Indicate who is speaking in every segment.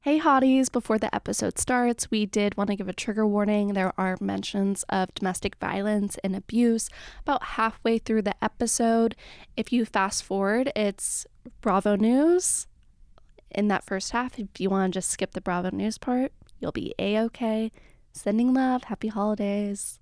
Speaker 1: Hey hotties, before the episode starts, we did want to give a trigger warning. There are mentions of domestic violence and abuse about halfway through the episode. If you fast forward, it's Bravo News in that first half. If you want to just skip the Bravo News part, you'll be A-okay. Sending love. Happy holidays.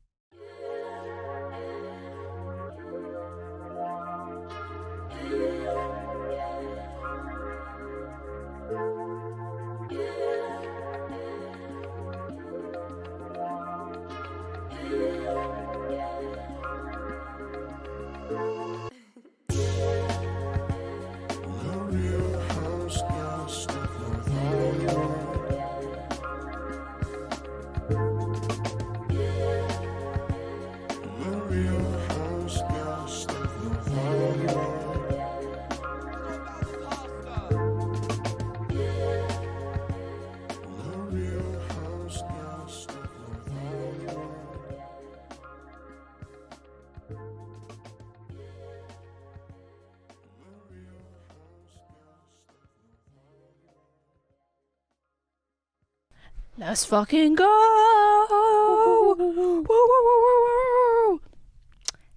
Speaker 1: Let's fucking go! Woo, woo, woo, woo.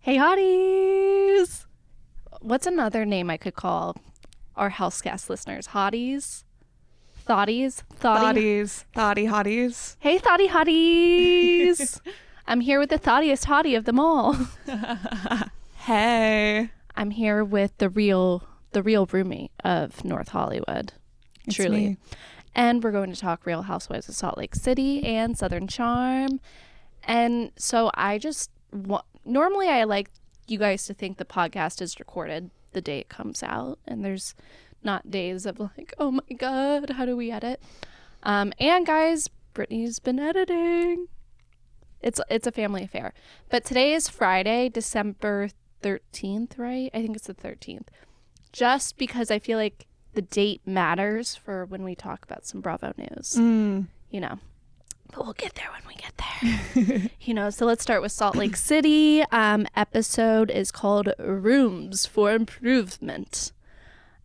Speaker 1: Hey hotties! What's another name I could call our Housecast listeners? Hotties? Thotties?
Speaker 2: Thotties. Thotty hotties.
Speaker 1: Hey thotty hotties! I'm here with the thottiest hottie of them all.
Speaker 2: Hey.
Speaker 1: I'm here with the real roommate of North Hollywood.
Speaker 2: It's
Speaker 1: Truly.
Speaker 2: me.
Speaker 1: And we're going to talk Real Housewives of Salt Lake City and Southern Charm. And so I just, normally I like you guys to think the podcast is recorded the day it comes out. And there's not days of like, oh my God, how do we edit? And guys, Brittany's been editing. It's a family affair. But today is Friday, December 13th, right? I think it's the 13th. Just because I feel like the date matters for when we talk about some Bravo news, you know, but we'll get there when we get there, so let's start with Salt Lake City. Episode is called Rooms for Improvement.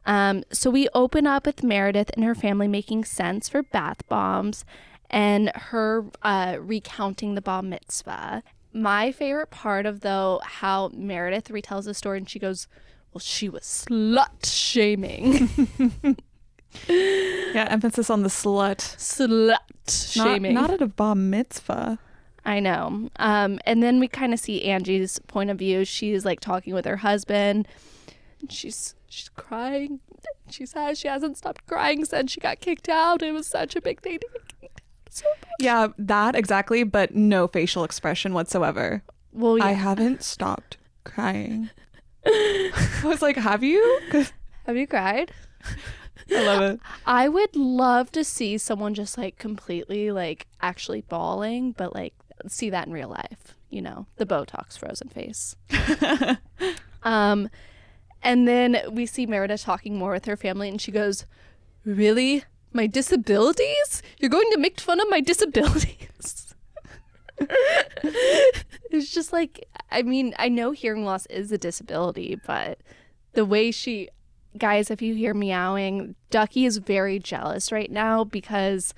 Speaker 1: So we open up with Meredith and her family making sense for bath bombs and her recounting the bar mitzvah. My favorite part of, though, how Meredith retells the story and she goes, well, she was slut shaming.
Speaker 2: Yeah, emphasis on the slut.
Speaker 1: Slut shaming.
Speaker 2: Not at a bar mitzvah.
Speaker 1: I know. And then we kind of see Angie's point of view. She's like talking with her husband. She's crying. She says she hasn't stopped crying since she got kicked out. It was such a big thing to get kicked out. So much.
Speaker 2: Yeah, that exactly, but no facial expression whatsoever.
Speaker 1: Well, yeah.
Speaker 2: I haven't stopped crying. I was like, have you?
Speaker 1: Have you cried?
Speaker 2: I love it.
Speaker 1: I would love to see someone just like completely like actually bawling, but like see that in real life, the Botox frozen face. And then we see Meredith talking more with her family and she goes, really? My disabilities? You're going to make fun of my disabilities? It's just like, I mean, I know hearing loss is a disability, but the way guys, if you hear meowing, Ducky is very jealous right now because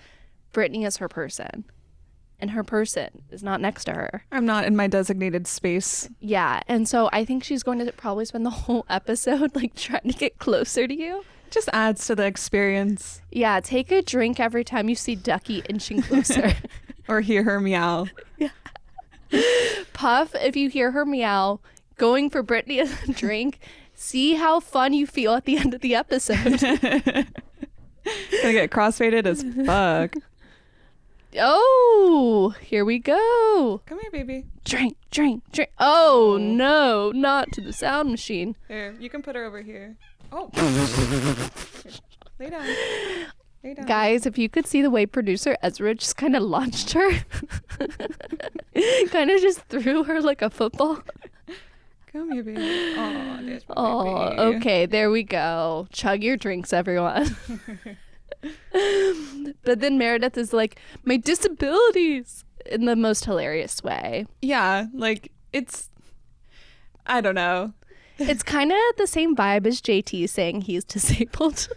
Speaker 1: Brittany is her person and her person is not next to her.
Speaker 2: I'm not in my designated space.
Speaker 1: Yeah. And so I think she's going to probably spend the whole episode like trying to get closer to you.
Speaker 2: Just adds to the experience.
Speaker 1: Yeah. Take a drink every time you see Ducky inching closer.
Speaker 2: Or hear her meow.
Speaker 1: Yeah. Puff, if you hear her meow, going for Brittany a drink, see how fun you feel at the end of the episode.
Speaker 2: Gonna get crossfaded as fuck.
Speaker 1: Oh, here we go.
Speaker 2: Come here, baby.
Speaker 1: Drink, drink, drink. Oh, no, not to the sound machine.
Speaker 2: Here, you can put her over here. Oh. Lay down.
Speaker 1: Guys, if you could see the way producer Ezra just kind of launched her. Kind of just threw her like a football.
Speaker 2: Come here, baby. Oh, there's my
Speaker 1: Oh,
Speaker 2: baby.
Speaker 1: okay, there we go. Chug your drinks, everyone. But then Meredith is like, my disabilities, in the most hilarious way.
Speaker 2: Yeah, like, I don't know.
Speaker 1: It's kind of the same vibe as JT saying he's disabled.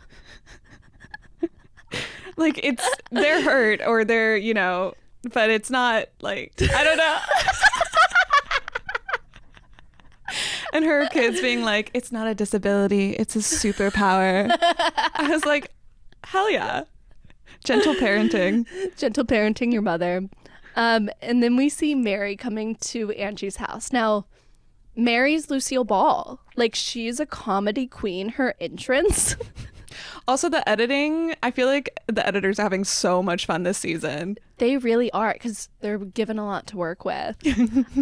Speaker 2: Like they're hurt or they're, but it's not like, I don't know. And her kids being like, it's not a disability, it's a superpower. I was like, hell yeah. Gentle parenting.
Speaker 1: Gentle parenting your mother. And then we see Mary coming to Angie's house. Now, Mary's Lucille Ball. Like, she's a comedy queen. Her entrance.
Speaker 2: Also, the editing, I feel like the editors are having so much fun this season.
Speaker 1: They really are, because they're given a lot to work with.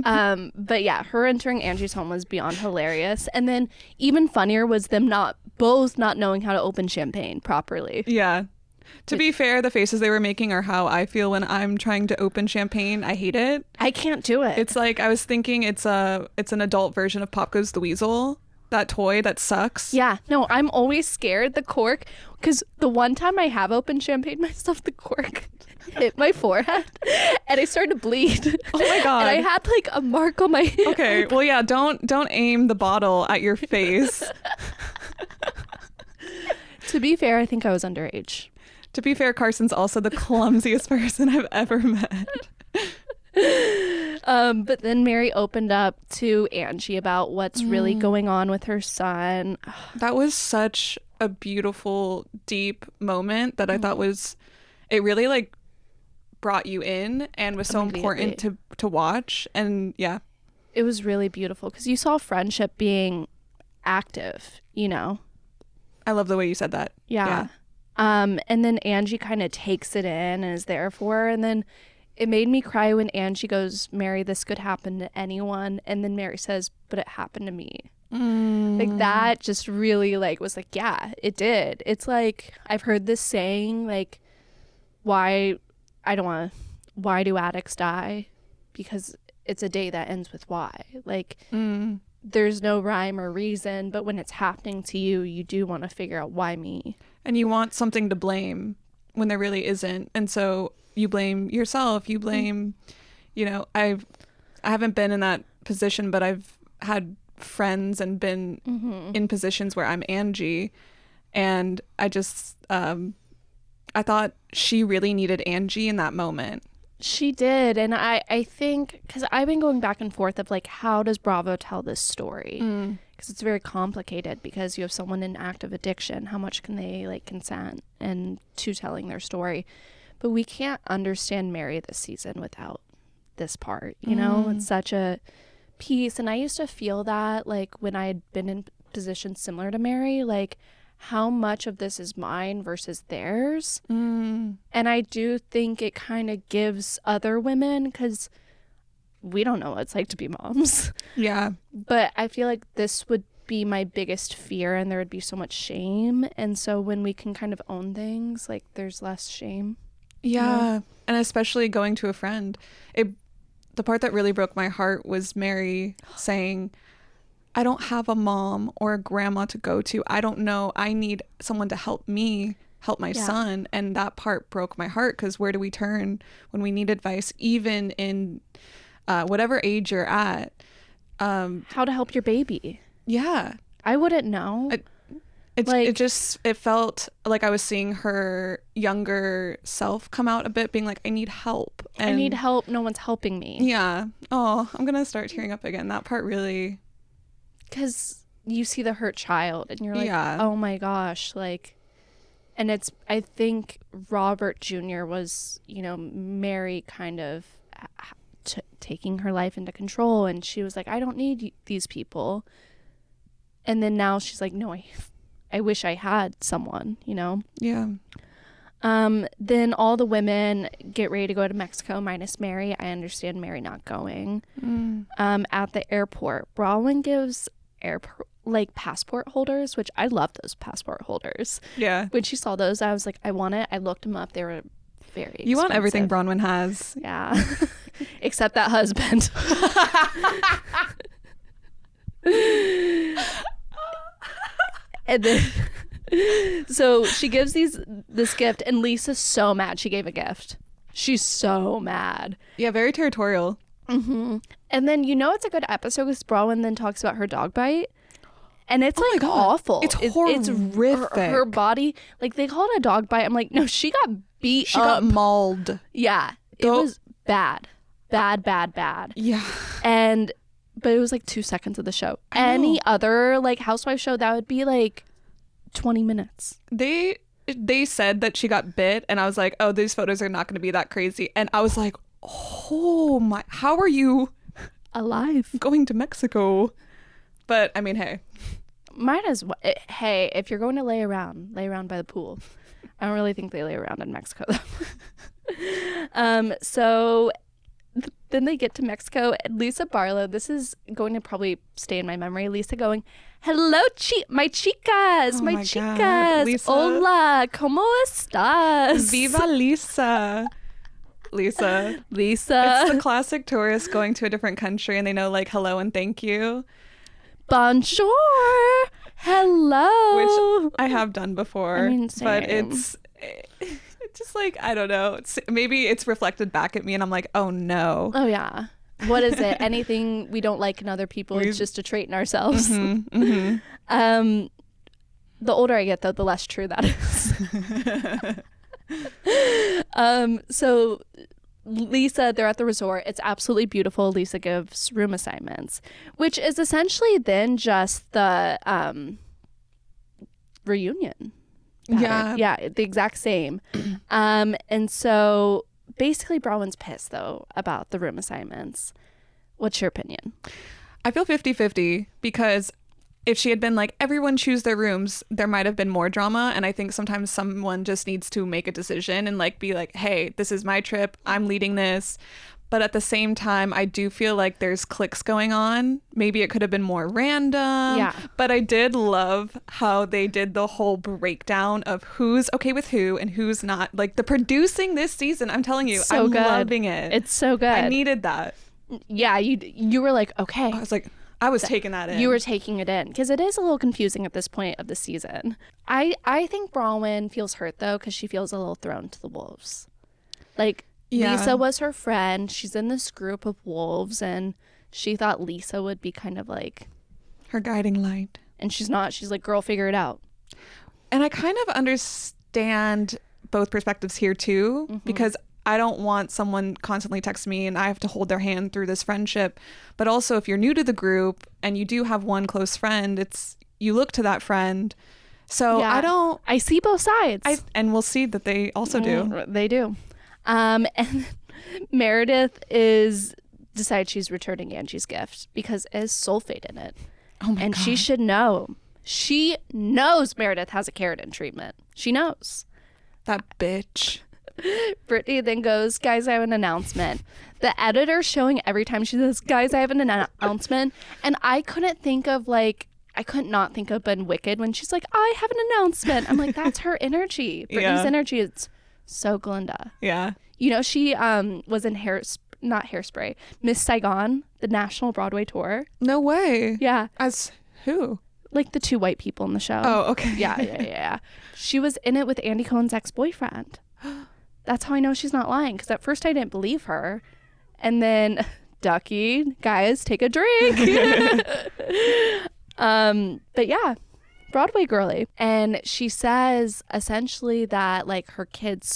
Speaker 1: But yeah, her entering Angie's home was beyond hilarious. And then even funnier was them both not knowing how to open champagne properly.
Speaker 2: Yeah. To be fair, the faces they were making are how I feel when I'm trying to open champagne. I hate it.
Speaker 1: I can't do it.
Speaker 2: It's like, I was thinking it's an adult version of Pop Goes the Weasel. That toy that sucks.
Speaker 1: Yeah. No, I'm always scared the cork, because the one time I have opened champagne myself, the cork hit my forehead and I started to bleed.
Speaker 2: Oh my God.
Speaker 1: And I had like a mark on my hand.
Speaker 2: Okay. Well, yeah, don't aim the bottle at your face.
Speaker 1: To be fair, I think I was underage.
Speaker 2: To be fair, Carson's also the clumsiest person I've ever met.
Speaker 1: But then Mary opened up to Angie about what's really going on with her son.
Speaker 2: That was such a beautiful, deep moment that I thought it really like brought you in and was so important to watch. And yeah,
Speaker 1: it was really beautiful because you saw friendship being active,
Speaker 2: I love the way you said that.
Speaker 1: Yeah. And then Angie kind of takes it in and is there for her. And then it made me cry when Angie goes, Mary, this could happen to anyone. And then Mary says, but it happened to me. Like, that just really was like, yeah, it did. It's like, I've heard this saying, like, why do addicts die? Because it's a day that ends with why. Like, there's no rhyme or reason, but when it's happening to you, you do want to figure out why me.
Speaker 2: And you want something to blame when there really isn't. And so you blame yourself, you blame, I haven't been in that position, but I've had friends and been in positions where I'm Angie, and I just, I thought she really needed Angie in that moment.
Speaker 1: She did. And I think, because I've been going back and forth of like, how does Bravo tell this story? Because it's very complicated, because you have someone in active addiction. How much can they like consent and to telling their story? But we can't understand Mary this season without this part, It's such a piece. And I used to feel that like when I had been in positions similar to Mary, like how much of this is mine versus theirs. And I do think it kind of gives other women, because we don't know what it's like to be moms.
Speaker 2: Yeah.
Speaker 1: But I feel like this would be my biggest fear, and there would be so much shame. And so when we can kind of own things, like there's less shame.
Speaker 2: Yeah. And especially going to a friend. The part that really broke my heart was Mary saying, I don't have a mom or a grandma to go to. I don't know. I need someone to help me help my son. And that part broke my heart, because where do we turn when we need advice, even in whatever age you're at?
Speaker 1: How to help your baby.
Speaker 2: Yeah.
Speaker 1: I wouldn't know.
Speaker 2: It felt like I was seeing her younger self come out a bit, being like, I need help. And
Speaker 1: I need help. No one's helping me.
Speaker 2: Yeah. Oh, I'm going to start tearing up again. That part really.
Speaker 1: Because you see the hurt child and you're like, oh my gosh. Like, and I think Robert Jr. was, Mary kind of taking her life into control. And she was like, I don't need these people. And then now she's like, no, I wish I had someone,
Speaker 2: Yeah.
Speaker 1: Then all the women get ready to go to Mexico minus Mary. I understand Mary not going. At the airport, Bronwyn gives passport holders, which I love those passport holders.
Speaker 2: Yeah.
Speaker 1: When she saw those, I was like, I want it. I looked them up. They were very expensive.
Speaker 2: You want everything Bronwyn has.
Speaker 1: Yeah. Except that husband. And then, so she gives this gift, and Lisa's so mad she gave a gift. She's so mad.
Speaker 2: Yeah, very territorial.
Speaker 1: And then it's a good episode because Bronwyn then talks about her dog bite, and it's awful.
Speaker 2: It's horrific.
Speaker 1: Her body, like they call it a dog bite. I'm like, no, she got beat
Speaker 2: She
Speaker 1: up.
Speaker 2: got mauled.
Speaker 1: Yeah. It
Speaker 2: Go-
Speaker 1: was bad. Bad.
Speaker 2: Yeah.
Speaker 1: But it was like 2 seconds of the show.
Speaker 2: I know.
Speaker 1: Any other like housewife show, that would be like 20 minutes.
Speaker 2: They said that she got bit, and I was like, oh, these photos are not going to be that crazy. And I was like, oh my, how are you
Speaker 1: Alive.
Speaker 2: going to Mexico? But I mean, hey.
Speaker 1: Might as well. Hey, if you're going to lay around by the pool. I don't really think they lay around in Mexico though. So then they get to Mexico, and Lisa Barlow, this is going to probably stay in my memory. Lisa going, hello, my chicas,
Speaker 2: Oh
Speaker 1: my
Speaker 2: my
Speaker 1: chicas.
Speaker 2: God. Lisa.
Speaker 1: Hola, ¿cómo estás?
Speaker 2: Viva Lisa. Lisa.
Speaker 1: Lisa.
Speaker 2: It's the classic tourist going to a different country and they know like hello and thank you.
Speaker 1: Bonjour. Hello.
Speaker 2: Which I have done before.
Speaker 1: I mean,
Speaker 2: but
Speaker 1: same.
Speaker 2: it's just like, I don't know. Maybe it's reflected back at me and I'm like, oh no.
Speaker 1: Oh, yeah. What is it? Anything we don't like in other people, it's just a trait in ourselves.
Speaker 2: The
Speaker 1: The older I get, though, the less true that is. So Lisa, they're at the resort. It's absolutely beautiful. Lisa gives room assignments, which is essentially then just the reunion pattern. Yeah, the exact same. And so basically Bronwyn's pissed though about the room assignments. What's your opinion?
Speaker 2: I feel 50-50 because if she had been like, everyone choose their rooms, there might have been more drama. And I think sometimes someone just needs to make a decision and like be like, hey, this is my trip. I'm leading this. But at the same time, I do feel like there's cliques going on. Maybe it could have been more random.
Speaker 1: Yeah.
Speaker 2: But I did love how they did the whole breakdown of who's okay with who and who's not. Like the producing this season, I'm telling you,
Speaker 1: So
Speaker 2: I'm
Speaker 1: good.
Speaker 2: loving it.
Speaker 1: It's so good.
Speaker 2: I needed that.
Speaker 1: Yeah, you were like, okay.
Speaker 2: I was like, I was taking that in.
Speaker 1: You were taking it in because it is a little confusing at this point of the season. I think Bronwyn feels hurt though because she feels a little thrown to the wolves. Like Lisa was her friend. She's in this group of wolves and she thought Lisa would be kind of like
Speaker 2: her guiding light.
Speaker 1: And she's not. She's like, girl, figure it out.
Speaker 2: And I kind of understand both perspectives here too, because I don't want someone constantly texting me and I have to hold their hand through this friendship. But also if you're new to the group and you do have one close friend, you look to that friend. So
Speaker 1: yeah, I see both sides.
Speaker 2: And we'll see that they also do.
Speaker 1: They do. And Meredith decides she's returning Angie's gift because it has sulfate in it.
Speaker 2: Oh my God.
Speaker 1: She should know. She knows Meredith has a keratin treatment. She knows.
Speaker 2: That bitch.
Speaker 1: Brittany then goes, guys, I have an announcement. The editor's showing every time she says, guys, I have an announcement. And I could not think of Ben Wicked when she's like, I have an announcement. I'm like, that's her energy. Brittany's energy is so Glinda.
Speaker 2: Yeah.
Speaker 1: You know, she was in not Hairspray, Miss Saigon, the national Broadway tour.
Speaker 2: No way.
Speaker 1: Yeah.
Speaker 2: As who?
Speaker 1: Like the two white people in the show.
Speaker 2: Oh, okay.
Speaker 1: Yeah. She was in it with Andy Cohen's ex-boyfriend. That's how I know she's not lying. Because at first I didn't believe her. And then, Ducky, guys, take a drink. But yeah, Broadway girly. And she says essentially that like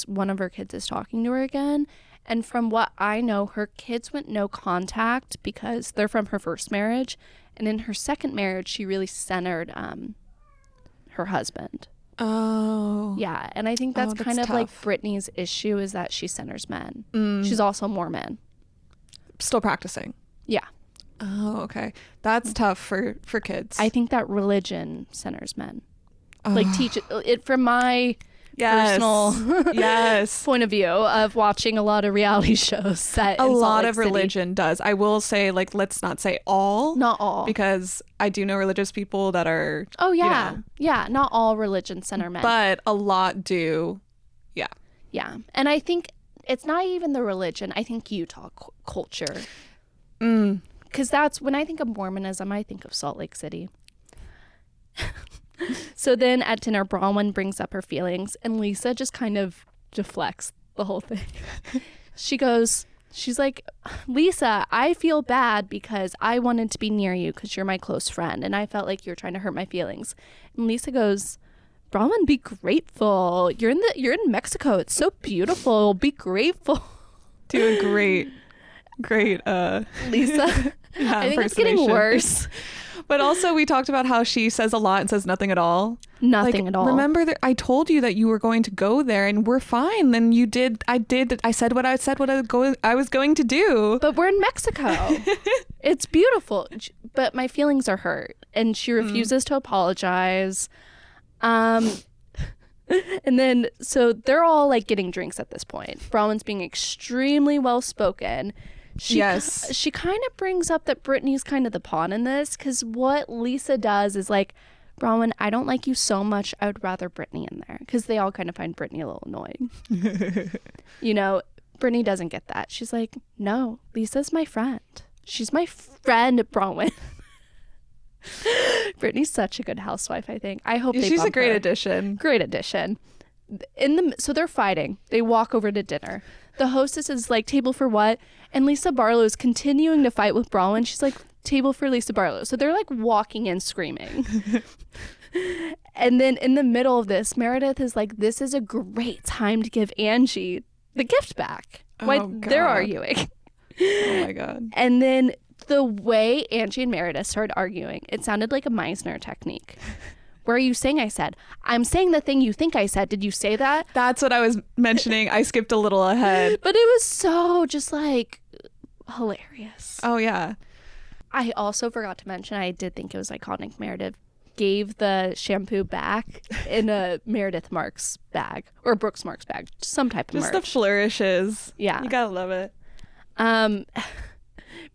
Speaker 1: one of her kids is talking to her again. And from what I know, her kids went no contact because they're from her first marriage. And in her second marriage, she really centered her husband.
Speaker 2: Oh.
Speaker 1: Yeah, and I think that's kind of
Speaker 2: tough.
Speaker 1: like Brittany's issue is that she centers men. She's also Mormon.
Speaker 2: Still practicing.
Speaker 1: Yeah.
Speaker 2: Oh, okay. That's tough for kids.
Speaker 1: I think that religion centers men. Like teach it from my personal point of view of watching a lot of reality shows set in
Speaker 2: a
Speaker 1: Salt
Speaker 2: lot
Speaker 1: Lake
Speaker 2: of
Speaker 1: City.
Speaker 2: religion does. I will say, like, let's not say all.
Speaker 1: Not all.
Speaker 2: Because I do know religious people that are.
Speaker 1: Oh, yeah. Yeah, not all religion center men.
Speaker 2: But a lot do. Yeah.
Speaker 1: Yeah. And I think it's not even the religion. I think Utah culture. Because that's when I think of Mormonism, I think of Salt Lake City. So then at dinner, Bronwyn brings up her feelings and Lisa just kind of deflects the whole thing. She's like, Lisa, I feel bad because I wanted to be near you because you're my close friend and I felt like you're trying to hurt my feelings. And Lisa goes, Bronwyn, be grateful. You're in Mexico. It's so beautiful. Be grateful.
Speaker 2: Do a great
Speaker 1: Lisa.
Speaker 2: yeah,
Speaker 1: I think it's getting worse.
Speaker 2: But also we talked about how she says a lot and says nothing at all.
Speaker 1: Nothing at all.
Speaker 2: Remember that I told you that you were going to go there and we're fine. Then you did. I said what I was going to do.
Speaker 1: But we're in Mexico. It's beautiful. But my feelings are hurt. And she refuses to apologize. And then, so they're all like getting drinks at this point. Bronwyn's being extremely well spoken. She kind of brings up that Brittany's kind of the pawn in this, because what Lisa does is like, Bronwyn, I don't like you so much. I would rather Brittany in there, because they all kind of find Brittany a little annoying. You know, Brittany doesn't get that. She's like, no, Lisa's my friend. She's my friend, Bronwyn. Brittany's such a good housewife, I think. I hope
Speaker 2: she's a great addition.
Speaker 1: Great addition. So they're fighting. They walk over to dinner. The hostess is like, table for what? And Lisa Barlow is continuing to fight with Bronwyn. She's like, table for Lisa Barlow. So they're like walking in screaming. And then in the middle of this, Meredith is like, this is a great time to give Angie the gift back. They're arguing.
Speaker 2: Oh my God.
Speaker 1: And then the way Angie and Meredith started arguing, it sounded like a Meisner technique. Where are you saying I said? I'm saying the thing you think I said. Did you say that?
Speaker 2: That's what I was mentioning. I skipped a little ahead.
Speaker 1: But it was so just like hilarious.
Speaker 2: Oh, yeah.
Speaker 1: I also forgot to mention, I did think it was iconic. Meredith gave the shampoo back in a Meredith Marks bag or Brooks Marks bag. Some type of merch.
Speaker 2: Just the flourishes.
Speaker 1: Yeah.
Speaker 2: You gotta love it.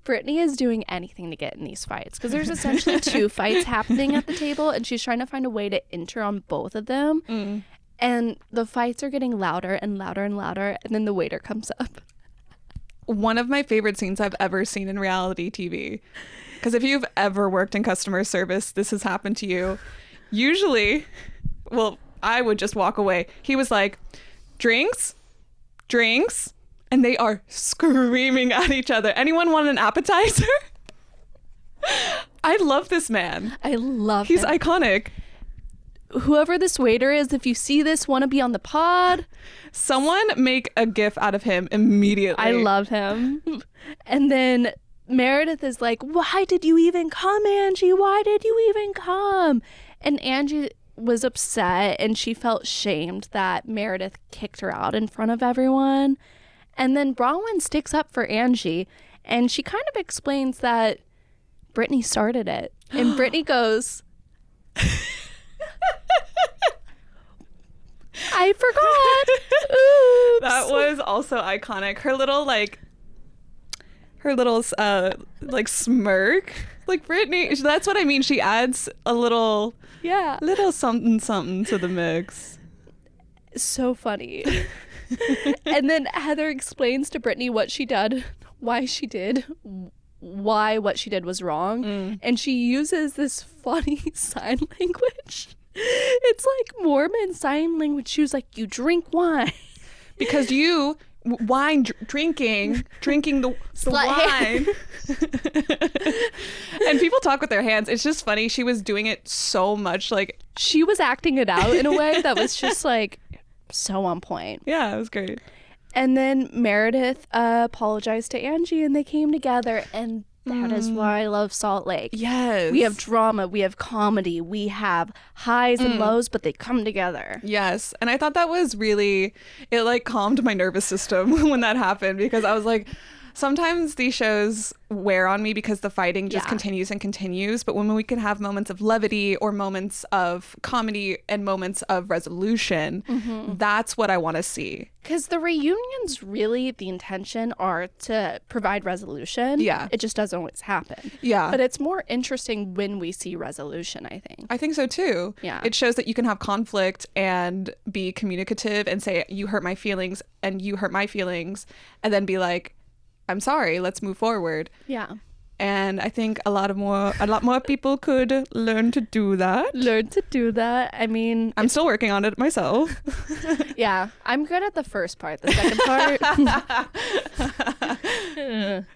Speaker 1: Brittany is doing anything to get in these fights because there's essentially two fights happening at the table, and she's trying to find a way to enter on both of them. And the fights are getting louder and louder and louder, and then the waiter comes up.
Speaker 2: One of my favorite scenes I've ever seen in reality TV, because if you've ever worked in customer service, this has happened to you. Usually, well, I would just walk away. He was like, drinks, and they are screaming at each other. Anyone want an appetizer? I love this man.
Speaker 1: I love
Speaker 2: He's
Speaker 1: him.
Speaker 2: iconic.
Speaker 1: Whoever this waiter is, if you see this, want to be on the pod,
Speaker 2: someone make a gif out of him immediately.
Speaker 1: I love him. And then Meredith is like, why did you even come, Angie? Why did you even come? And Angie was upset, and she felt shamed that Meredith kicked her out in front of everyone. And then Bronwyn sticks up for Angie, and she kind of explains that Brittany started it. And Brittany goes, I forgot. Oops.
Speaker 2: That was also iconic. Her little smirk. Like, Brittany, that's what I mean. She adds a little something to the mix.
Speaker 1: So funny. And then Heather explains to Brittany what she did, why what she did was wrong. And she uses this funny sign language. It's like Mormon sign language. She was like, you drink wine.
Speaker 2: Because drinking the wine. And people talk with their hands. It's just funny. She was doing it so much. Like,
Speaker 1: she was acting it out in a way that was just like so on point.
Speaker 2: Yeah, it was great.
Speaker 1: And then Meredith apologized to Angie, and they came together, and that is why I love Salt Lake.
Speaker 2: Yes.
Speaker 1: We have drama, we have comedy, we have highs and lows, but they come together.
Speaker 2: Yes. And I thought that was really, it like calmed my nervous system when that happened, because I was like, sometimes these shows wear on me because the fighting just continues and continues. But when we can have moments of levity or moments of comedy and moments of resolution, that's what I want to see.
Speaker 1: Because the reunions, really, the intention are to provide resolution.
Speaker 2: Yeah.
Speaker 1: It just doesn't always happen.
Speaker 2: Yeah.
Speaker 1: But it's more interesting when we see resolution, I think.
Speaker 2: I think so too.
Speaker 1: Yeah.
Speaker 2: It shows that you can have conflict and be communicative and say, you hurt my feelings and you hurt my feelings, and then be like, I'm sorry, let's move forward.
Speaker 1: Yeah.
Speaker 2: And I think a lot more people could learn to do that.
Speaker 1: I mean,
Speaker 2: I'm still working on it myself.
Speaker 1: Yeah, I'm good at the first part. The second part.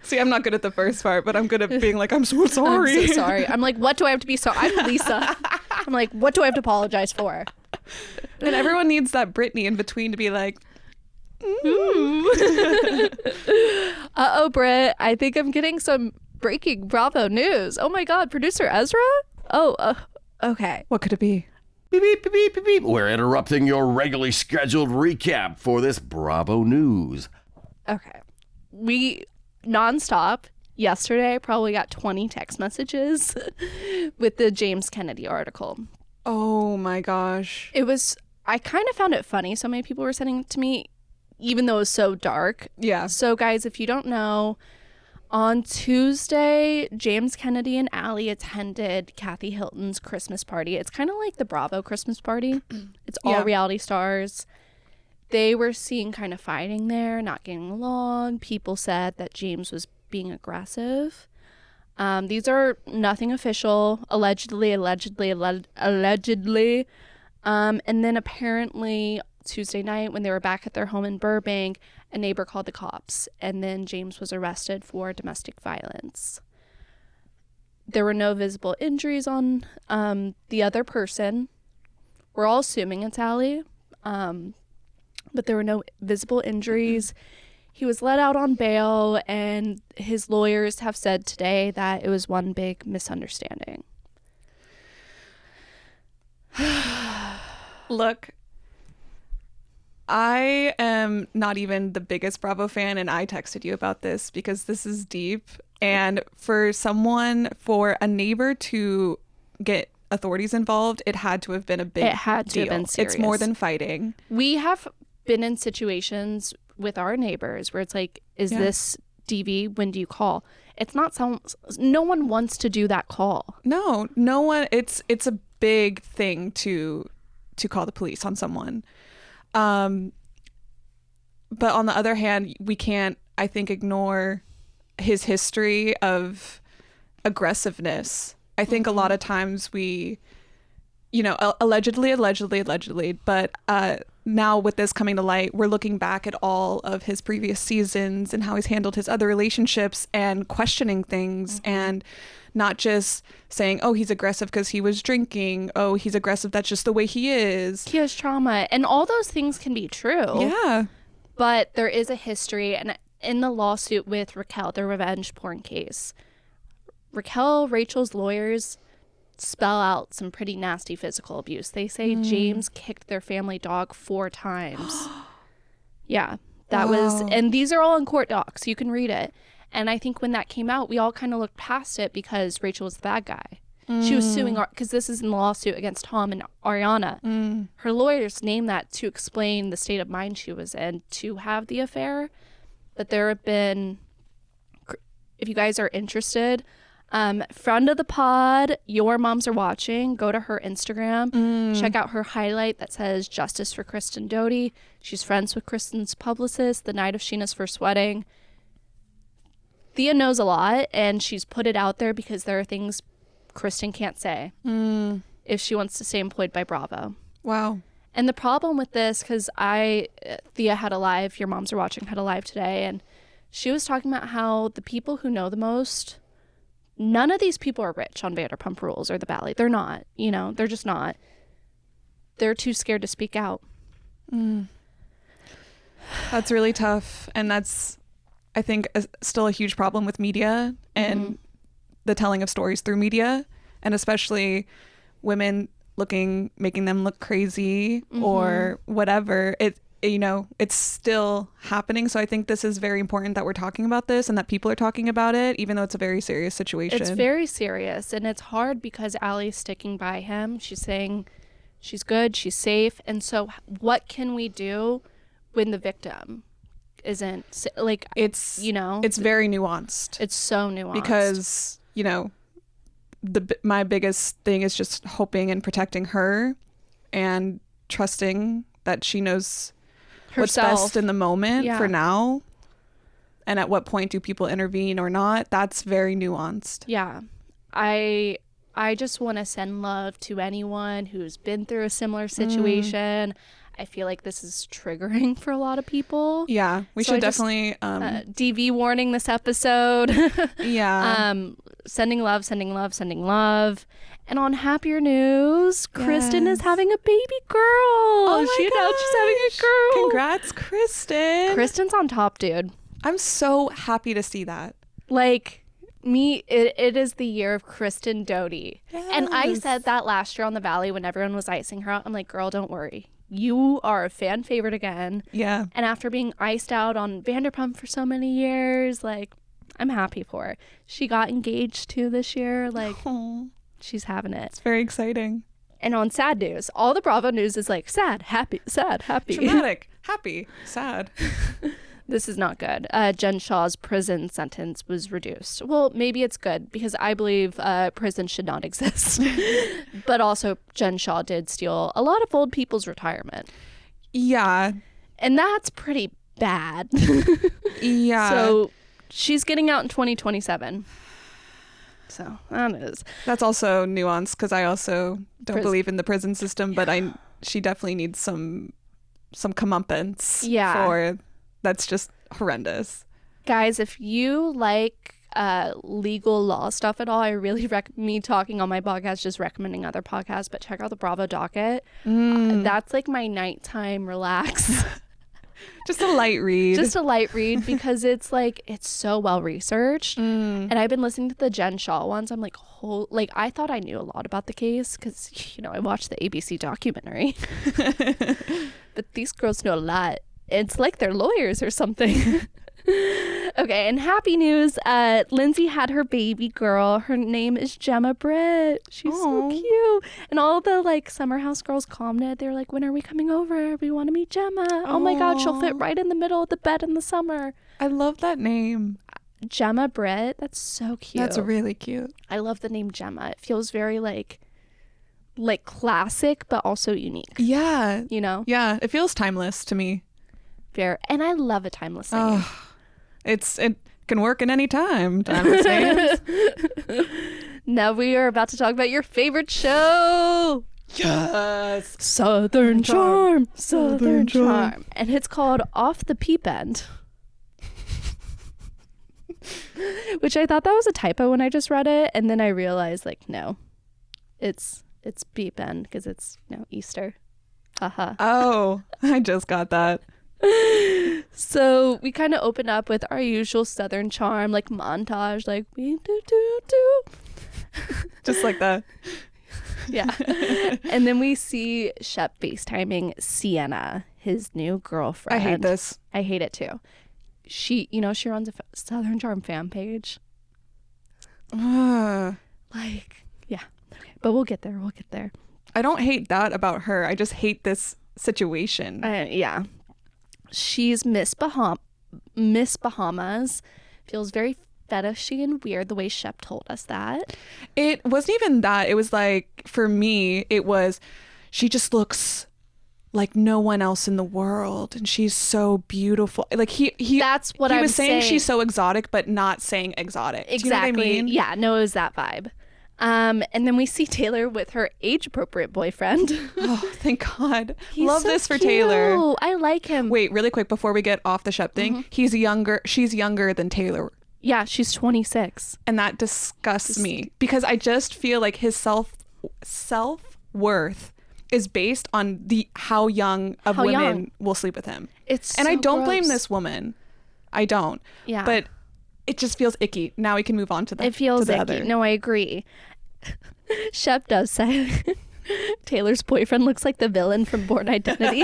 Speaker 2: See, I'm not good at the first part, but I'm good at being like, I'm so sorry.
Speaker 1: I'm so sorry. I'm like, what do I have to be sorry? I'm Lisa. I'm like, what do I have to apologize for?
Speaker 2: And everyone needs that Brittany in between to be like,
Speaker 1: Uh-oh, Britt. I think I'm getting some breaking Bravo news. Oh my God, producer Ezra? Oh, okay.
Speaker 2: what could it be?
Speaker 3: Beep, beep, beep, beep, beep, beep. We're interrupting your regularly scheduled recap for this Bravo news.
Speaker 1: Okay. We nonstop yesterday probably got 20 text messages with the James Kennedy article.
Speaker 2: Oh my gosh.
Speaker 1: I kind of found it funny. So many people were sending it to me, even though it was so dark.
Speaker 2: Yeah.
Speaker 1: So guys, if you don't know, on Tuesday, James Kennedy and Allie attended Kathy Hilton's Christmas party. It's kind of like the Bravo Christmas party. It's all reality stars. They were seen kind of fighting there, not getting along. People said that James was being aggressive. These are nothing official. Allegedly. And then apparently Tuesday night when they were back at their home in Burbank, a neighbor called the cops, and then James was arrested for domestic violence. There were no visible injuries on the other person. We're all assuming it's Allie, but there were no visible injuries. He was let out on bail, and his lawyers have said today that it was one big misunderstanding.
Speaker 2: Look, I am not even the biggest Bravo fan, and I texted you about this because this is deep. And for a neighbor to get authorities involved, it had to have been a big deal.
Speaker 1: It had to have been serious.
Speaker 2: It's more than fighting.
Speaker 1: We have been in situations with our neighbors where it's like, is this DV? When do you call? It's not no one wants to do that call.
Speaker 2: No one. It's a big thing to call the police on someone. But on the other hand, we can't, I think, ignore his history of aggressiveness. I think a lot of times we, allegedly, but now with this coming to light, we're looking back at all of his previous seasons and how he's handled his other relationships and questioning things and not just saying, oh, he's aggressive because he was drinking. Oh, he's aggressive. That's just the way he is.
Speaker 1: He has trauma. And all those things can be true.
Speaker 2: Yeah.
Speaker 1: But there is a history. And in the lawsuit with Raquel, the revenge porn case, Rachel's lawyers spell out some pretty nasty physical abuse. They say James kicked their family dog 4 times. Yeah. That was, and these are all in court docs. You can read it. And I think when that came out, we all kind of looked past it because Rachel was the bad guy. She was suing, because this is in the lawsuit against Tom and Ariana. Her lawyers named that to explain the state of mind she was in to have the affair. But there have been, if you guys are interested, friend of the pod, Your Moms Are Watching, go to her Instagram, check out her highlight that says Justice for Kristen Doty. She's friends with Kristen's publicist the night of Sheena's first wedding. Thea knows a lot, and she's put it out there because there are things Kristen can't say if she wants to stay employed by Bravo.
Speaker 2: Wow.
Speaker 1: And the problem with this, because Thea had a live, Your Moms Are Watching had a live today, and she was talking about how the people who know the most, none of these people are rich on Vanderpump Rules or the Valley. They're not. They're just not. They're too scared to speak out.
Speaker 2: That's really tough. And that's, I think, still a huge problem with media and the telling of stories through media, and especially women making them look crazy or whatever. It's still happening. So I think this is very important that we're talking about this and that people are talking about it, even though it's a very serious situation.
Speaker 1: It's very serious, and it's hard because Allie's sticking by him. She's saying she's good, she's safe. And so what can we do when the victim isn't, like,
Speaker 2: it's very nuanced.
Speaker 1: It's so nuanced
Speaker 2: because my biggest thing is just hoping and protecting her and trusting that she knows herself. What's best in the moment for now, and at what point do people intervene or not. That's very nuanced.
Speaker 1: Yeah. I just want to send love to anyone who's been through a similar situation. I feel like this is triggering for a lot of people.
Speaker 2: Yeah, we should definitely...
Speaker 1: DV warning this episode.
Speaker 2: Yeah.
Speaker 1: sending love, sending love, sending love. And on happier news, Kristen is having a baby girl.
Speaker 2: Oh
Speaker 1: She announced she's having a girl.
Speaker 2: Congrats, Kristen.
Speaker 1: Kristen's on top, dude.
Speaker 2: I'm so happy to see that.
Speaker 1: Like, it is the year of Kristen Doty. And I said that last year on the Valley when everyone was icing her out. I'm like, girl, don't worry. You are a fan favorite again.
Speaker 2: Yeah.
Speaker 1: And after being iced out on Vanderpump for so many years, like, I'm happy for her. She got engaged too this year. Like, she's having it.
Speaker 2: It's very exciting.
Speaker 1: And on sad news, all the Bravo news is like sad, happy, sad, happy.
Speaker 2: Dramatic, happy, sad.
Speaker 1: This is not good. Jen Shaw's prison sentence was reduced. Well, maybe it's good because I believe prison should not exist. But also, Jen Shaw did steal a lot of old people's retirement.
Speaker 2: Yeah.
Speaker 1: And that's pretty bad.
Speaker 2: Yeah.
Speaker 1: So she's getting out in 2027. So that is.
Speaker 2: That's also nuanced because I also don't believe in the prison system, but she definitely needs some comeuppance.
Speaker 1: Yeah.
Speaker 2: For that's just horrendous.
Speaker 1: Guys, if you like legal law stuff at all, I really recommend me talking on my podcast, just recommending other podcasts, but check out the Bravo docket. That's like my nighttime relax.
Speaker 2: Just a light read.
Speaker 1: Just a light read because it's like, it's so well researched. And I've been listening to the Jen Shaw ones. I'm like, I thought I knew a lot about the case because, I watched the ABC documentary. But these girls know a lot. It's like they're lawyers or something. Okay, and happy news. Lindsay had her baby girl. Her name is Gemma Britt. She's so cute. And all the Summer House girls commented. They were like, when are we coming over? We want to meet Gemma. Oh my God, she'll fit right in the middle of the bed in the summer.
Speaker 2: I love that name.
Speaker 1: Gemma Britt. That's so cute.
Speaker 2: That's really cute.
Speaker 1: I love the name Gemma. It feels very like classic, but also unique.
Speaker 2: Yeah.
Speaker 1: Yeah,
Speaker 2: it feels timeless to me.
Speaker 1: And I love a timeless name.
Speaker 2: It can work in any time. Timeless names.
Speaker 1: Now we are about to talk about your favorite show.
Speaker 2: Yes.
Speaker 1: Southern Charm. Southern Charm. And it's called Off the Peep End. Which I thought that was a typo when I just read it. And then I realized, no, it's Peep End because it's Easter. Haha.
Speaker 2: Oh, I just got that.
Speaker 1: So we kind of open up with our usual Southern Charm, montage, we do.
Speaker 2: Just like that.
Speaker 1: Yeah. And then we see Shep FaceTiming Sienna, his new girlfriend.
Speaker 2: I hate this.
Speaker 1: I hate it too. She runs a Southern Charm fan page.
Speaker 2: Uh,
Speaker 1: yeah. Okay. But we'll get there.
Speaker 2: I don't hate that about her. I just hate this situation.
Speaker 1: Yeah. She's Miss Bahamas. Feels very fetishy and weird the way Shep told us that.
Speaker 2: It wasn't even that. It was for me, it was, she just looks like no one else in the world and she's so beautiful. That's what I was saying. She's so exotic, but not saying exotic.
Speaker 1: Exactly.
Speaker 2: Do you know what I mean?
Speaker 1: Yeah, no, it was that vibe. And then we see Taylor with her age-appropriate boyfriend.
Speaker 2: Oh, thank God.
Speaker 1: Love
Speaker 2: so
Speaker 1: this for
Speaker 2: cute.
Speaker 1: Taylor. I like him.
Speaker 2: Wait, really quick before we get off the Shep thing. She's younger than Taylor.
Speaker 1: Yeah, she's 26.
Speaker 2: And that disgusts me because I just feel like his self-worth is based on how young women will sleep with him. I don't blame this woman. I don't.
Speaker 1: Yeah.
Speaker 2: But it just feels icky. Now we can move on to the
Speaker 1: It feels icky.
Speaker 2: other.
Speaker 1: No, I agree. Shep does say Taylor's boyfriend looks like the villain from Born Identity.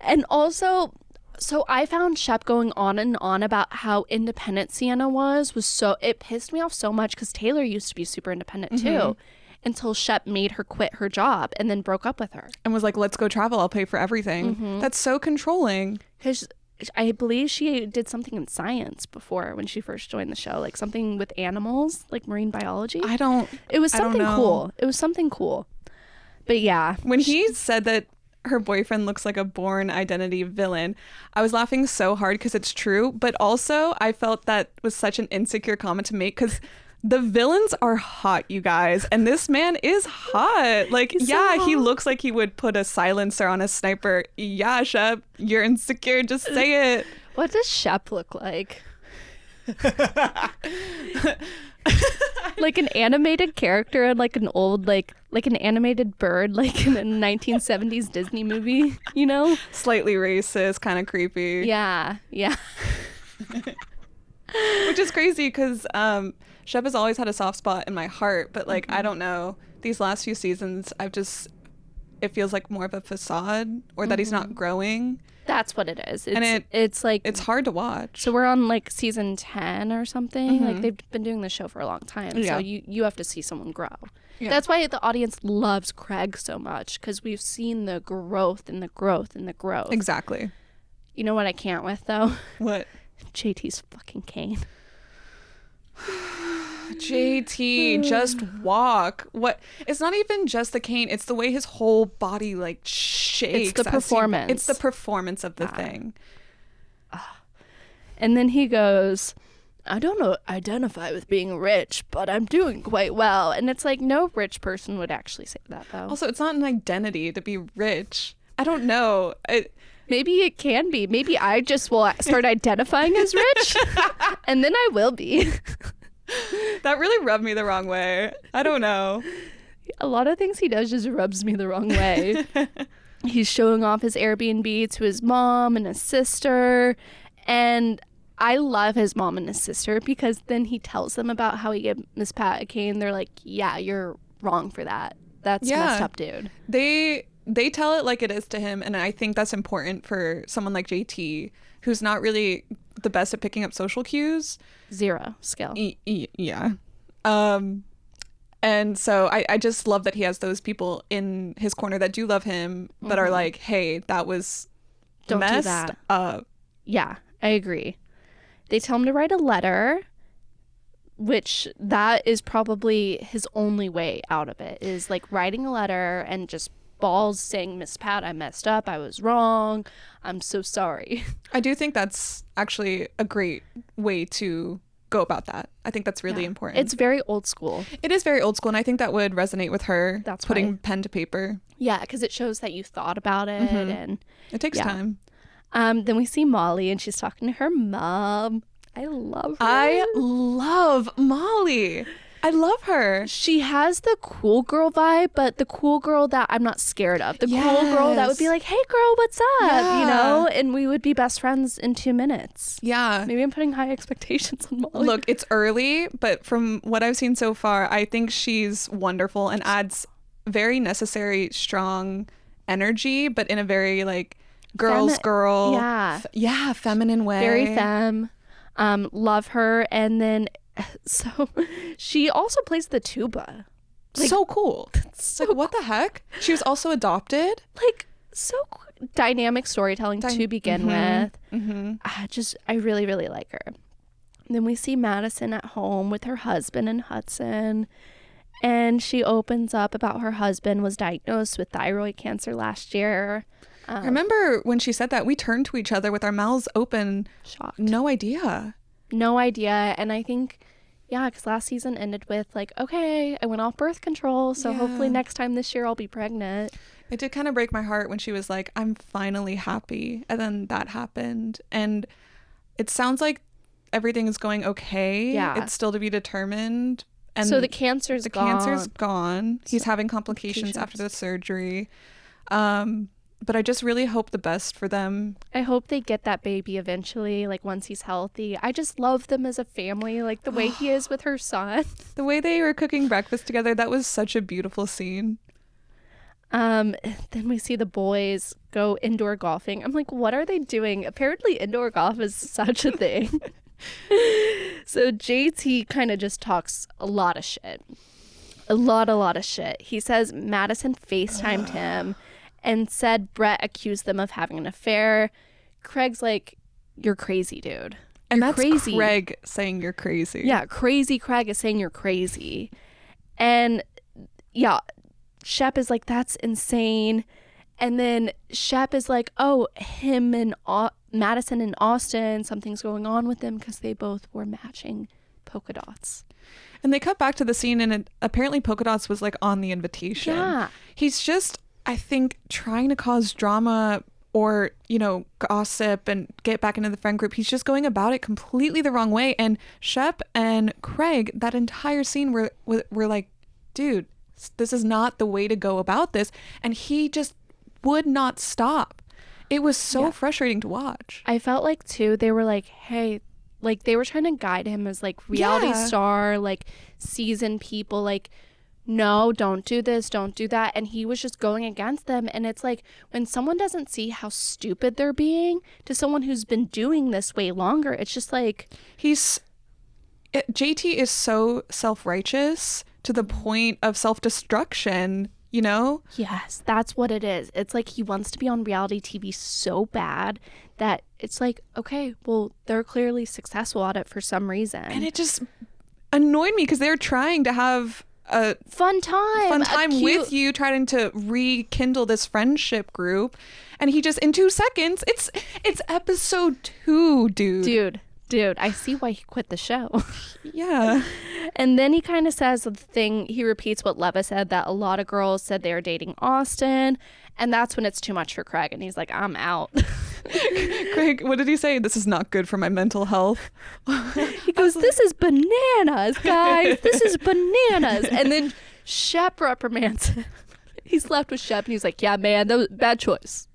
Speaker 1: And also, so I found Shep going on and on about how independent Sienna was so, it pissed me off so much because Taylor used to be super independent too, until Shep made her quit her job and then broke up with her.
Speaker 2: And was like, let's go travel. I'll pay for everything. That's so controlling.
Speaker 1: Because I believe she did something in science before when she first joined the show, something with animals, marine biology. It was something cool. It was something cool. But yeah.
Speaker 2: When he said that her boyfriend looks like a Born Identity villain, I was laughing so hard because it's true. But also I felt that was such an insecure comment to make because the villains are hot, you guys. And this man is hot. He looks like he would put a silencer on a sniper. Yeah, Shep, you're insecure. Just say it.
Speaker 1: What does Shep look like? Like an animated character and like an old like an animated bird like in a 1970s Disney movie, you know?
Speaker 2: Slightly racist, kind of creepy.
Speaker 1: Yeah.
Speaker 2: Which is crazy because Shep has always had a soft spot in my heart, but like I don't know, these last few seasons it feels like more of a facade, or that he's not growing.
Speaker 1: That's what it is.
Speaker 2: And
Speaker 1: it's like
Speaker 2: it's hard to watch.
Speaker 1: So we're on like season 10 or something. Like they've been doing the show for a long time.
Speaker 2: Yeah.
Speaker 1: So you have to see someone grow.
Speaker 2: Yeah.
Speaker 1: That's why the audience loves Craig so much, because we've seen the growth and the growth and the growth.
Speaker 2: Exactly.
Speaker 1: You know what I can't with though?
Speaker 2: What?
Speaker 1: JT's fucking cane.
Speaker 2: JT, just walk. What? It's not even just the cane. It's the way his whole body like shakes.
Speaker 1: It's the performance.
Speaker 2: It's the performance of the thing.
Speaker 1: And then he goes, I don't identify with being rich, but I'm doing quite well. And it's like, no rich person would actually say that though.
Speaker 2: Also, it's not an identity to be rich. I don't know.
Speaker 1: Maybe it can be. Maybe I just will start identifying as rich and then I will be.
Speaker 2: That really rubbed me the wrong way. I don't know.
Speaker 1: A lot of things he does just rubs me the wrong way. He's showing off his Airbnb to his mom and his sister. And I love his mom and his sister because then he tells them about how he gave Miss Pat a cane. They're like, yeah, you're wrong for that. That's messed up, dude.
Speaker 2: They tell it like it is to him. And I think that's important for someone like JT, who's not really the best at picking up social cues.
Speaker 1: Zero skill.
Speaker 2: Yeah. And so I just love that he has those people in his corner that do love him, but are like, hey, that was
Speaker 1: Don't do
Speaker 2: messed
Speaker 1: that.
Speaker 2: up.
Speaker 1: Yeah, I agree. They tell him to write a letter, which that is probably his only way out of it, is like writing a letter and just balls saying, Miss Pat, I messed up. I was wrong. I'm so sorry.
Speaker 2: I do think that's actually a great way to go about that. I think that's really important.
Speaker 1: It's very old school.
Speaker 2: It is very old school, and I think that would resonate with her.
Speaker 1: That's
Speaker 2: putting
Speaker 1: why.
Speaker 2: pen to paper.
Speaker 1: Yeah, because it shows that you thought about it. And
Speaker 2: It takes time.
Speaker 1: then we see Molly, and she's talking to her mom. I love her.
Speaker 2: I love Molly. I love her.
Speaker 1: She has the cool girl vibe, but the cool girl that I'm not scared of. The cool girl that would be like, hey girl, what's up? You know, and we would be best friends in 2 minutes.
Speaker 2: Yeah.
Speaker 1: Maybe I'm putting high expectations on Molly.
Speaker 2: Look, it's early, but from what I've seen so far, I think she's wonderful and adds very necessary, strong energy, but in a very like girl. Yeah, feminine way.
Speaker 1: Very femme. Love her. And then so she also plays the tuba. Like,
Speaker 2: so cool.
Speaker 1: so
Speaker 2: like, what the heck? She was also adopted.
Speaker 1: Like, so dynamic storytelling to begin with. I really, really like her. And then we see Madison at home with her husband and Hudson. And she opens up about her husband was diagnosed with thyroid cancer last year.
Speaker 2: I remember when she said that, we turned to each other with our mouths open.
Speaker 1: Shocked.
Speaker 2: No idea.
Speaker 1: And I think, yeah, because last season ended with like, okay, I went off birth control, so hopefully next time this year I'll be pregnant.
Speaker 2: It did kind of break my heart when she was like, I'm finally happy. And then that happened. And it sounds like everything is going okay.
Speaker 1: Yeah.
Speaker 2: It's still to be determined. And
Speaker 1: so the cancer's
Speaker 2: gone. He's having complications after the surgery. But I just really hope the best for them.
Speaker 1: I hope they get that baby eventually, like once he's healthy. I just love them as a family, like the way he is with her son.
Speaker 2: The way they were cooking breakfast together, that was such a beautiful scene.
Speaker 1: Then we see the boys go indoor golfing. I'm like, what are they doing? Apparently indoor golf is such a thing. So JT kind of just talks a lot of shit. A lot of shit. He says Madison FaceTimed him and said Brett accused them of having an affair. Craig's like, you're crazy, dude.
Speaker 2: And
Speaker 1: You're
Speaker 2: that's
Speaker 1: crazy.
Speaker 2: Craig saying you're crazy.
Speaker 1: Yeah, crazy Craig is saying you're crazy. And yeah, Shep is like, that's insane. And then Shep is like, oh, him and Madison and Austin, something's going on with them because they both were matching polka dots.
Speaker 2: And they cut back to the scene, and apparently polka dots was like on the invitation.
Speaker 1: Yeah.
Speaker 2: He's just, I think, trying to cause drama or, you know, gossip and get back into the friend group. He's just going about it completely the wrong way. And Shep and Craig, that entire scene were like, dude, this is not the way to go about this. And he just would not stop. It was so frustrating to watch.
Speaker 1: I felt like, too, they were like, hey, like, they were trying to guide him as, like, reality star, like, seasoned people, like, no, don't do this, don't do that. And he was just going against them. And it's like, when someone doesn't see how stupid they're being to someone who's been doing this way longer, it's just like...
Speaker 2: JT is so self-righteous to the point of self-destruction, you know?
Speaker 1: Yes, that's what it is. It's like he wants to be on reality TV so bad that it's like, okay, well, they're clearly successful at it for some reason.
Speaker 2: And it just annoyed me because they're trying to have a
Speaker 1: fun time
Speaker 2: with you, trying to rekindle this friendship group, and he just in 2 seconds, it's episode 2, dude,
Speaker 1: I see why he quit the show.
Speaker 2: Yeah.
Speaker 1: And then he kind of says the thing, he repeats what Leva said, that a lot of girls said they were dating Austin, and that's when it's too much for Craig, and he's like, I'm out.
Speaker 2: Craig, what did he say? This is not good for my mental health.
Speaker 1: He goes, this is bananas, guys. This is bananas. And then Shep reprimands him. He's left with Shep, and he's like, yeah, man, that was a bad choice.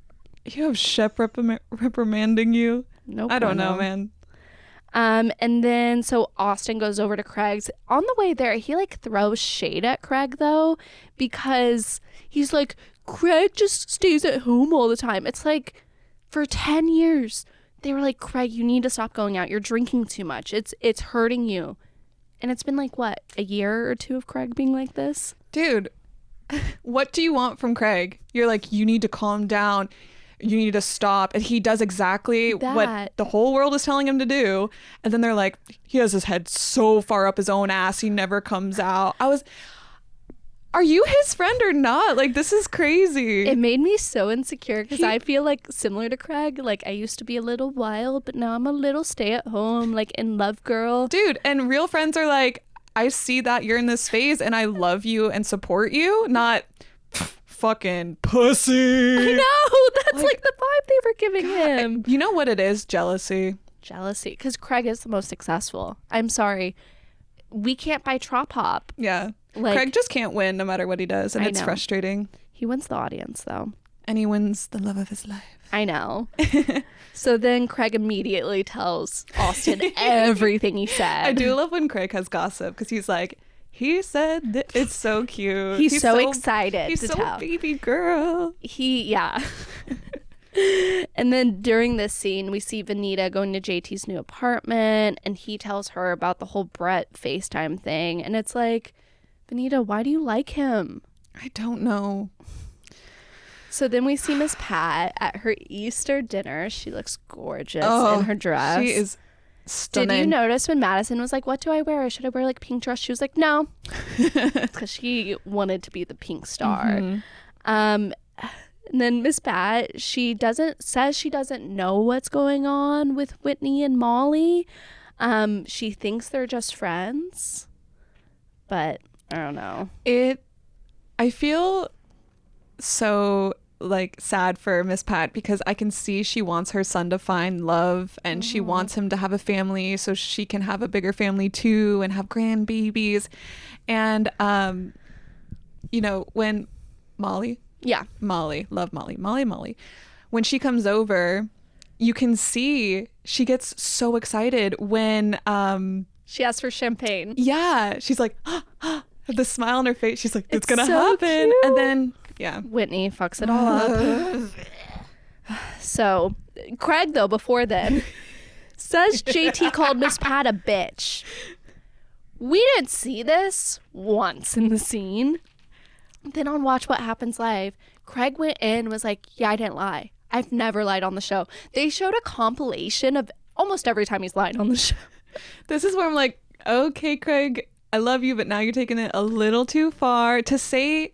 Speaker 2: You have Shep reprimanding you?
Speaker 1: Nope.
Speaker 2: I don't know, man.
Speaker 1: And then so Austin goes over to Craig's. On the way there, he like throws shade at Craig though, because he's like, Craig just stays at home all the time. It's like, for 10 years, they were like, Craig, you need to stop going out. You're drinking too much. It's hurting you. And it's been like, what, a year or 2 of Craig being like this?
Speaker 2: Dude, what do you want from Craig? You're like, you need to calm down. You need to stop. And he does exactly what the whole world is telling him to do. And then they're like, he has his head so far up his own ass, he never comes out. Are you his friend or not? Like, this is crazy.
Speaker 1: It made me so insecure because I feel like similar to Craig. Like, I used to be a little wild, but now I'm a little stay at home, like in love girl.
Speaker 2: Dude, and real friends are like, I see that you're in this phase and I love you and support you, not fucking pussy.
Speaker 1: I know. That's like the vibe they were giving him.
Speaker 2: You know what it is? Jealousy.
Speaker 1: Because Craig is the most successful. I'm sorry. We can't buy Trop Hop.
Speaker 2: Yeah.
Speaker 1: Like,
Speaker 2: Craig just can't win no matter what he does, and it's frustrating.
Speaker 1: He wins the audience, though.
Speaker 2: And he wins the love of his life.
Speaker 1: I know. So then Craig immediately tells Austin everything he said.
Speaker 2: I do love when Craig has gossip, because he's like, he said it's so cute.
Speaker 1: He's so excited
Speaker 2: he's
Speaker 1: to
Speaker 2: so
Speaker 1: tell.
Speaker 2: Baby girl.
Speaker 1: Yeah. And then during this scene, we see Vida going to JT's new apartment, and he tells her about the whole Brett FaceTime thing. And it's like, Vida, why do you like him?
Speaker 2: I don't know.
Speaker 1: So then we see Miss Pat at her Easter dinner. She looks gorgeous in her dress.
Speaker 2: She is stunning.
Speaker 1: Did you notice when Madison was like, what do I wear? Should I wear like pink dress? She was like, no. Because she wanted to be the pink star.
Speaker 2: Mm-hmm.
Speaker 1: And then Miss Pat, says she doesn't know what's going on with Whitney and Molly. She thinks they're just friends. But I don't know.
Speaker 2: I feel so like sad for Miss Pat, because I can see she wants her son to find love, and she wants him to have a family so she can have a bigger family too and have grandbabies. And you know, when Molly, love Molly, when she comes over, you can see she gets so excited when
Speaker 1: she asks for champagne.
Speaker 2: Yeah, she's like, the smile on her face. She's like, it's gonna
Speaker 1: so
Speaker 2: happen.
Speaker 1: Cute.
Speaker 2: And then, yeah.
Speaker 1: Whitney fucks it all up. So, Craig, though, before then, says JT called Miss Pat a bitch. We didn't see this once in the scene. Then on Watch What Happens Live, Craig went in and was like, yeah, I didn't lie. I've never lied on the show. They showed a compilation of almost every time he's lied on the show.
Speaker 2: This is where I'm like, okay, Craig, I love you, but now you're taking it a little too far. To say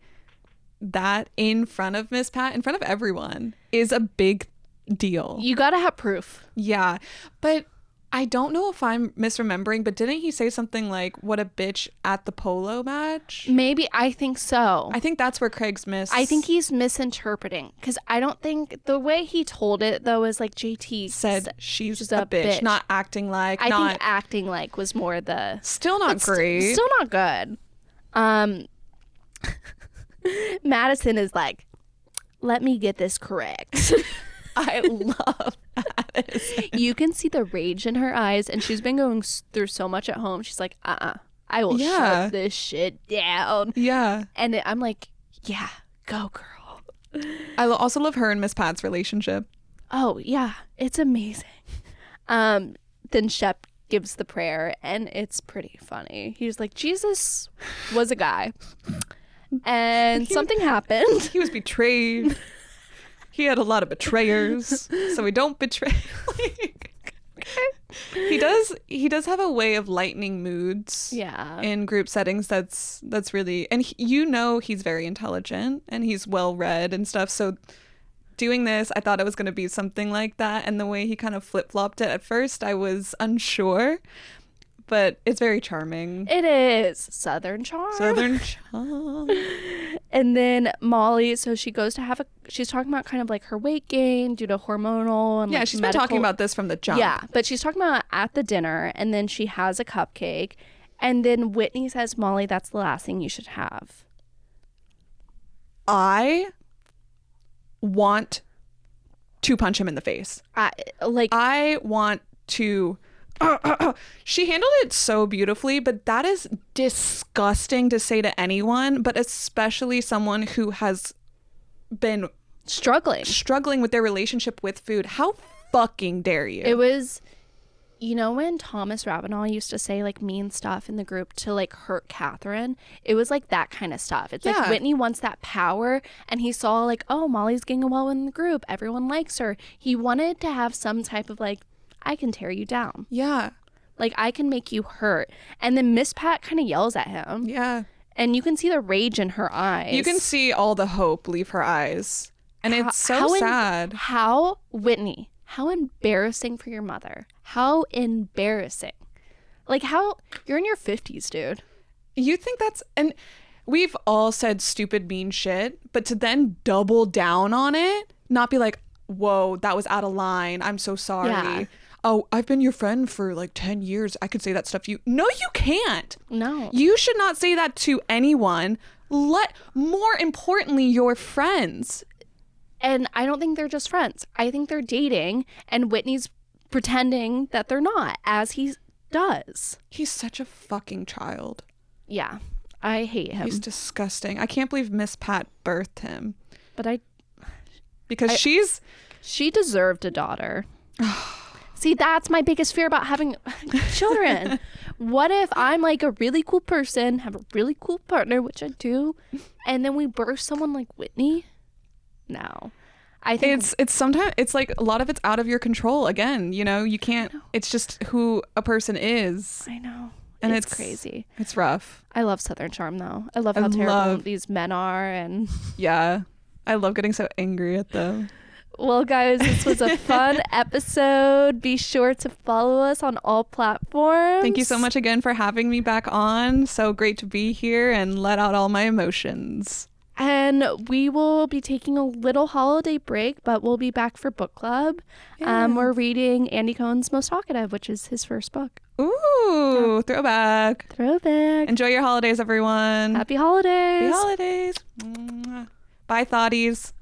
Speaker 2: that in front of Miss Pat, in front of everyone, is a big deal.
Speaker 1: You gotta have proof.
Speaker 2: Yeah, but I don't know if I'm misremembering, but didn't he say something like, what a bitch at the polo match?
Speaker 1: Maybe. I think so.
Speaker 2: I think that's where Craig's
Speaker 1: I think he's misinterpreting, because I don't think the way he told it, though, is like JT
Speaker 2: said she's a bitch, not acting like.
Speaker 1: I think acting like was more the...
Speaker 2: Still not great.
Speaker 1: Still not good. Madison is like, let me get this correct.
Speaker 2: I love Madison.
Speaker 1: You can see the rage in her eyes, and she's been going through so much at home. She's like, I will shut this shit down.
Speaker 2: Yeah.
Speaker 1: And I'm like, yeah, go girl.
Speaker 2: I also love her and Miss Pat's relationship.
Speaker 1: Oh, yeah. It's amazing. Then Shep gives the prayer, and it's pretty funny. He's like, Jesus was a guy, and something happened.
Speaker 2: He was betrayed. He had a lot of betrayers, so we don't betray. He does have a way of lightening moods.
Speaker 1: Yeah.
Speaker 2: In group settings, that's really, and he's very intelligent and he's well read and stuff. So doing this, I thought it was going to be something like that, and the way he kind of flip-flopped it at first, I was unsure. But it's very charming.
Speaker 1: It is. Southern charm.
Speaker 2: Southern charm.
Speaker 1: And then Molly, so she goes to she's talking about kind of like her weight gain due to hormonal and
Speaker 2: she's been talking about this from the jump.
Speaker 1: Yeah, but she's talking about it at the dinner, and then she has a cupcake, and then Whitney says, Molly, that's the last thing you should have.
Speaker 2: I want to punch him in the face. I want to... She handled it so beautifully, but that is disgusting to say to anyone, but especially someone who has been struggling with their relationship with food. How fucking dare you?
Speaker 1: It was, when Thomas Ravenel used to say like mean stuff in the group to like hurt Catherine, it was like that kind of stuff. It's like Whitney wants that power, and he saw like, oh, Molly's getting well in the group, everyone likes her. He wanted to have some type of like, I can tear you down.
Speaker 2: Yeah.
Speaker 1: Like, I can make you hurt. And then Miss Pat kind of yells at him.
Speaker 2: Yeah.
Speaker 1: And you can see the rage in her eyes.
Speaker 2: You can see all the hope leave her eyes. And it's so sad.
Speaker 1: Whitney, how embarrassing for your mother. How embarrassing. Like, you're in your 50s, dude.
Speaker 2: You think and we've all said stupid, mean shit, but to then double down on it, not be like, whoa, that was out of line, I'm so sorry. Yeah. Oh, I've been your friend for like 10 years. I could say that stuff to you. No, you can't.
Speaker 1: No.
Speaker 2: You should not say that to anyone. More importantly, your friends.
Speaker 1: And I don't think they're just friends. I think they're dating, and Whitney's pretending that they're not, as he does.
Speaker 2: He's such a fucking child.
Speaker 1: Yeah. I hate him.
Speaker 2: He's disgusting. I can't believe Miss Pat birthed him.
Speaker 1: But
Speaker 2: because
Speaker 1: she deserved a daughter. See, that's my biggest fear about having children. What if I'm like a really cool person, have a really cool partner, which I do, and then we birth someone like Whitney? No. I think
Speaker 2: it's sometimes it's like a lot of it's out of your control. Again, you can't. It's just who a person is.
Speaker 1: I know.
Speaker 2: And
Speaker 1: it's crazy.
Speaker 2: It's rough.
Speaker 1: I love Southern charm though. I love how terrible these men are, and
Speaker 2: yeah, I love getting so angry at them.
Speaker 1: Well, guys, this was a fun episode. Be sure to follow us on all platforms.
Speaker 2: Thank you so much again for having me back on. So great to be here and let out all my emotions.
Speaker 1: And we will be taking a little holiday break, but we'll be back for book club. Yeah. We're reading Andy Cohen's Most Talkative, which is his first book.
Speaker 2: Ooh, Throwback. Enjoy your holidays, everyone.
Speaker 1: Happy holidays.
Speaker 2: Happy holidays. Bye, thotties.